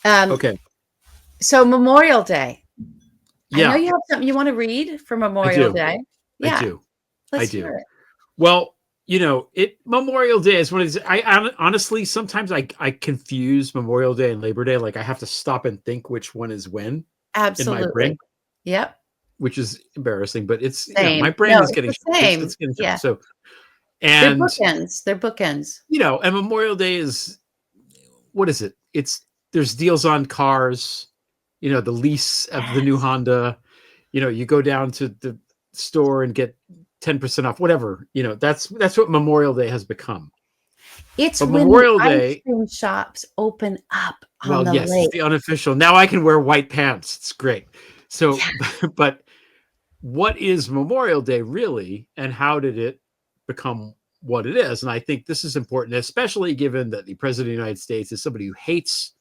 Um, Okay. so Memorial Day. I know Yeah, you have something you want to read for I Memorial do. Day. I Yeah, do. I let's hear do. it. Well, it Memorial Day is one of these. Honestly, sometimes I confuse Memorial Day and Labor Day. Like I have to stop and think which one is when in my Absolutely. brain, Yep. which is embarrassing. But it's my Same. brain No, is it's getting the it's same. getting shot. Yeah. So They're and bookends. They're bookends. and Memorial Day is what is it? There's deals on cars. The lease of the new Yes. Honda. You go down to the store and get 10% off, whatever. That's what Memorial Day has become. It's But when the Memorial ice Day, cream shops open up on well, the yes, it's lake. the unofficial. Now I can wear white pants. It's great. So, Yeah. but what is Memorial Day really, and how did it become what it is? And I think this is important, especially given that the president of the United States is somebody who hates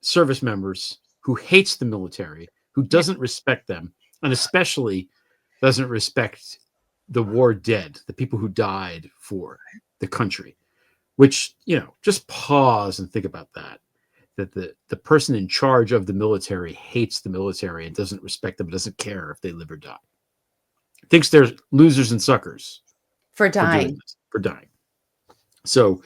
service members, who hates the military, who Yeah. doesn't respect them, and especially doesn't respect the war dead, the people who died for the country. Which, just pause and think about that. That the person in charge of the military hates the military and doesn't respect them, doesn't care if they live or die. Thinks they're losers and suckers For for doing dying. this, for dying. So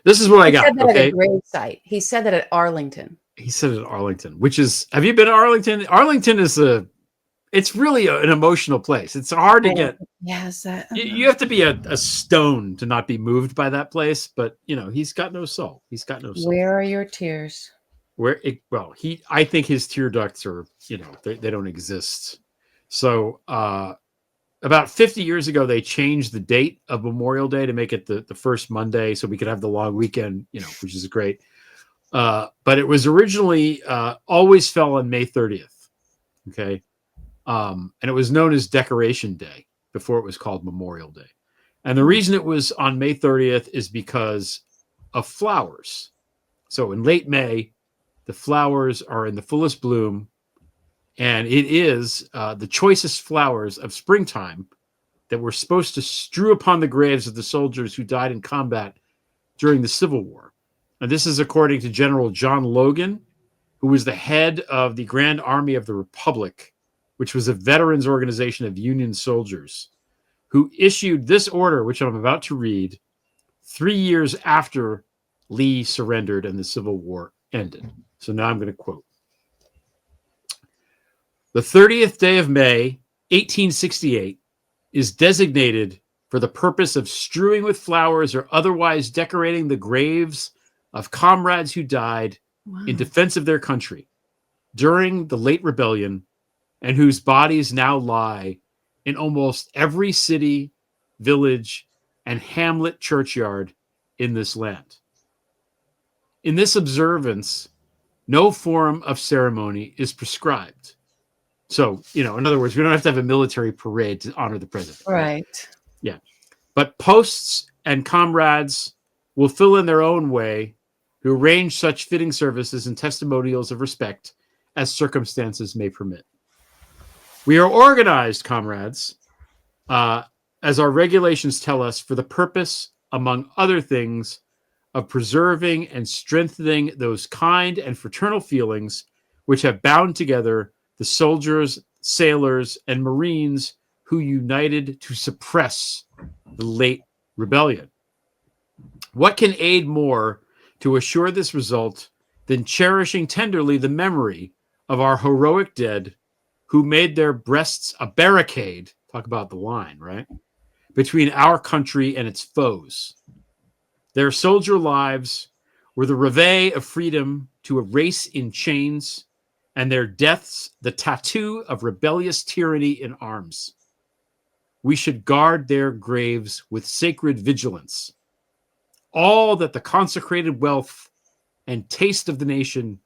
this is what I He said got. that at a Okay. grave site. He said that at Arlington. He said it at Arlington, which is, have you been to Arlington? Arlington is it's really an emotional place. It's hard to I get. yes, You have to be a stone to not be moved by that place. But he's got no soul. He's got no soul. where are your tears? I think his tear ducts are, they don't exist. So about 50 years ago, they changed the date of Memorial Day to make it the first Monday, so we could have the long weekend, which is great. But it was originally always fell on May 30th. Okay. And it was known as Decoration Day before it was called Memorial Day. And the reason it was on May 30th is because of flowers. So in late May, the flowers are in the fullest bloom, and it is the choicest flowers of springtime that were supposed to strew upon the graves of the soldiers who died in combat during the Civil War. And this is according to General John Logan, who was the head of the Grand Army of the Republic, which was a veterans organization of Union soldiers, who issued this order, which I'm about to read, 3 years after Lee surrendered and the Civil War ended. So now I'm going to quote. The 30th day of May, 1868, is designated for the purpose of strewing with flowers or otherwise decorating the graves of comrades who died in Wow. defense of their country during the late rebellion and whose bodies now lie in almost every city, village, and hamlet churchyard in this land. In this observance, no form of ceremony is prescribed. So, in other words, we don't have to have a military parade to honor the president, right? Right. Yeah. But posts and comrades will fill in their own way who arrange such fitting services and testimonials of respect as circumstances may permit. We are organized, comrades, as our regulations tell us, for the purpose, among other things, of preserving and strengthening those kind and fraternal feelings which have bound together the soldiers, sailors, and marines who united to suppress the late rebellion. What can aid more to assure this result than cherishing tenderly the memory of our heroic dead who made their breasts a barricade? Talk about the line, right? Between our country and its foes. Their soldier lives were the reveille of freedom to a race in chains, and their deaths the tattoo of rebellious tyranny in arms. We should guard their graves with sacred vigilance. All that the consecrated wealth and taste of the nation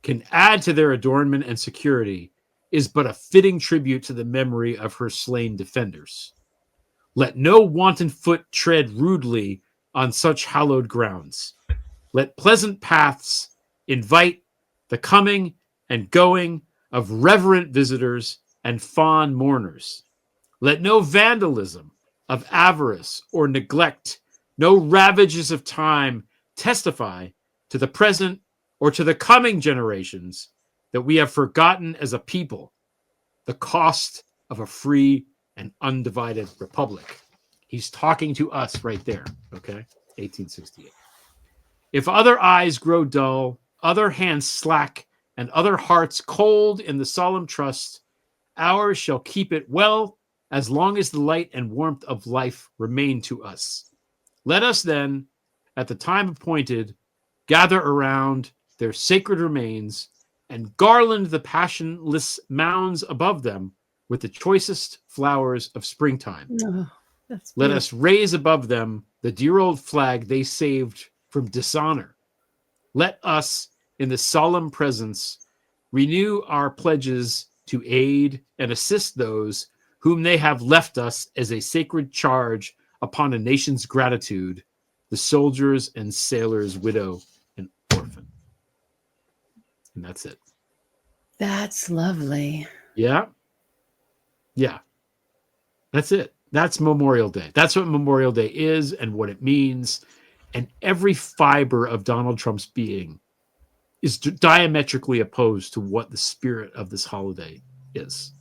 can add to their adornment and security is but a fitting tribute to the memory of her slain defenders. Let no wanton foot tread rudely on such hallowed grounds. Let pleasant paths invite the coming and going of reverent visitors and fond mourners. Let no vandalism of avarice or neglect, no ravages of time testify to the present or to the coming generations that we have forgotten as a people the cost of a free and undivided republic. He's talking to us right there, okay? 1868. If other eyes grow dull, other hands slack, and other hearts cold in the solemn trust, ours shall keep it well as long as the light and warmth of life remain to us. Let us then, at the time appointed, gather around their sacred remains and garland the passionless mounds above them with the choicest flowers of springtime. Oh, that's Let beautiful. us raise above them the dear old flag they saved from dishonor. Let us, in the solemn presence, renew our pledges to aid and assist those whom they have left us as a sacred charge upon a nation's gratitude, the soldiers and sailors, widow and orphan. And that's it. That's lovely. Yeah. Yeah. That's it. That's Memorial Day. That's what Memorial Day is and what it means. And every fiber of Donald Trump's being is diametrically opposed to what the spirit of this holiday is.